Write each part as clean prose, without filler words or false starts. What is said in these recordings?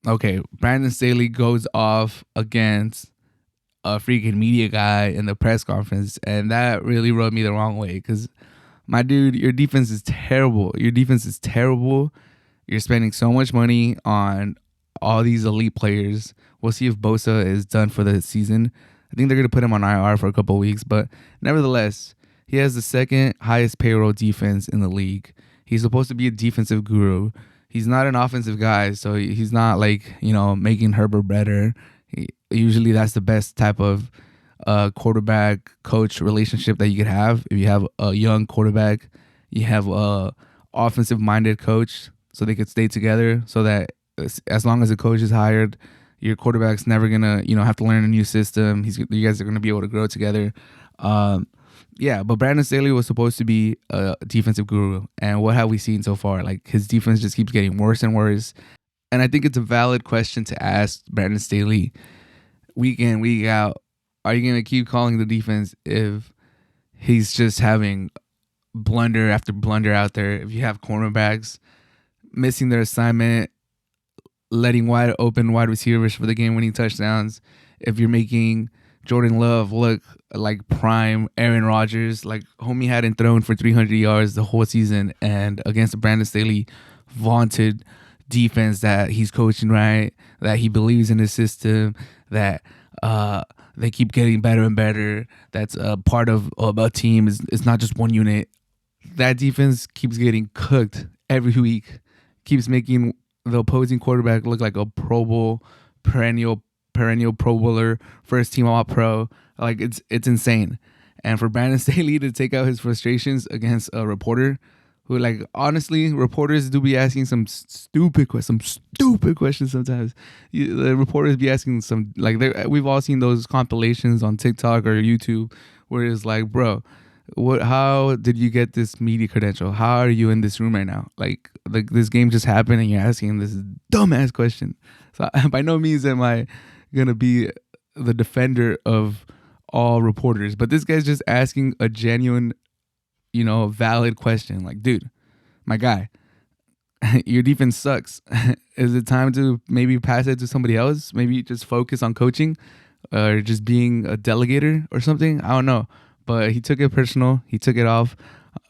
Okay, Brandon Staley goes off against a freaking media guy in the press conference, and that really rubbed me the wrong way because my dude, your defense is terrible. Your defense is terrible. You're spending so much money on all these elite players. We'll see if Bosa is done for the season. I think they're going to put him on IR for a couple of weeks, but nevertheless, he has the second highest payroll defense in the league. He's supposed to be a defensive guru. He's not an offensive guy, so he's not like, making Herbert better. Usually that's the best type of quarterback coach relationship that you could have. If you have a young quarterback, you have a offensive minded coach, so they could stay together. So that as long as the coach is hired, your quarterback's never gonna have to learn a new system. You guys are gonna be able to grow together. Yeah, but Brandon Staley was supposed to be a defensive guru, and what have we seen so far? Like, his defense just keeps getting worse and worse. And I think it's a valid question to ask Brandon Staley week in, week out. Are you going to keep calling the defense if he's just having blunder after blunder out there? If you have cornerbacks missing their assignment, letting wide open wide receivers for the game-winning touchdowns, if you're making Jordan Love look like prime Aaron Rodgers, like homie hadn't thrown for 300 yards the whole season, and against the Brandon Staley vaunted defense that he's coaching right, that he believes in his system, that they keep getting better and better. That's a part of a team. It's not just one unit. That defense keeps getting cooked every week, keeps making the opposing quarterback look like a Pro Bowl perennial Pro Bowler, first team All Pro. Like, it's insane. And for Brandon Staley to take out his frustrations against a reporter who, like, honestly, reporters do be asking some stupid questions sometimes. The reporters be asking some, like, we've all seen those compilations on TikTok or YouTube where it's like, bro, how did you get this media credential? How are you in this room right now? Like this game just happened and you're asking this dumbass question. So by no means am I gonna be the defender of all reporters, but this guy's just asking a genuine, valid question. Like, dude, my guy, your defense sucks. Is it time to maybe pass it to somebody else? Maybe just focus on coaching or just being a delegator or something? I don't know. But he took it personal. He took it off.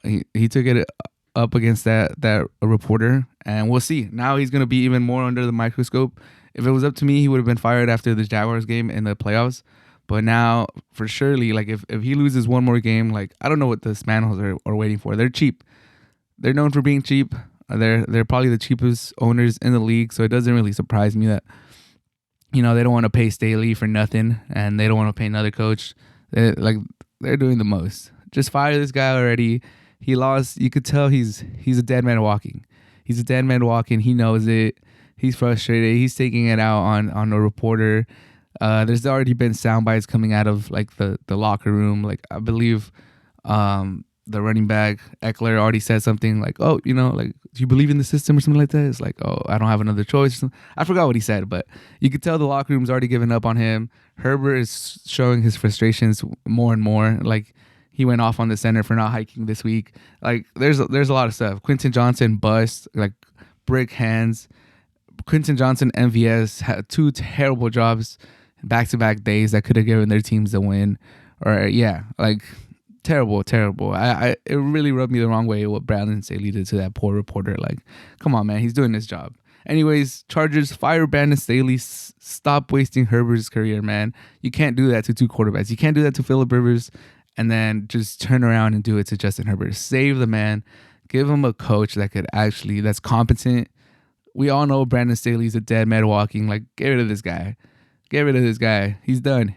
He took it up against that reporter, and we'll see. Now he's gonna be even more under the microscope. If it was up to me, he would have been fired after the Jaguars game in the playoffs. But now, for surely, like if he loses one more game, like I don't know what the Spanholes are waiting for. They're cheap. They're known for being cheap. They're probably the cheapest owners in the league, so it doesn't really surprise me that they don't want to pay Staley for nothing, and they don't want to pay another coach. They're doing the most. Just fire this guy already. He lost. You could tell he's a dead man walking. He's a dead man walking. He knows it. He's frustrated. He's taking it out on a reporter. There's already been sound bites coming out of like the locker room. Like I believe the running back Eckler already said something like, "Oh, like do you believe in the system or something like that?" It's like, "Oh, I don't have another choice." I forgot what he said, but you could tell the locker room's already given up on him. Herbert is showing his frustrations more and more. Like he went off on the center for not hiking this week. Like there's a lot of stuff. Quentin Johnson bust, like brick hands. Quentin Johnson MVS had two terrible jobs back-to-back days that could have given their teams the win. Or yeah, like terrible. It really rubbed me the wrong way what Brandon Staley did to that poor reporter. Like, come on, man, he's doing his job. Anyways, Chargers, fire Brandon Staley. Stop wasting Herbert's career, man. You can't do that to two quarterbacks. You can't do that to Phillip Rivers and then just turn around and do it to Justin Herbert. Save the man. Give him a coach that's competent. We all know Brandon Staley's a dead man walking. Like, get rid of this guy. Get rid of this guy. He's done.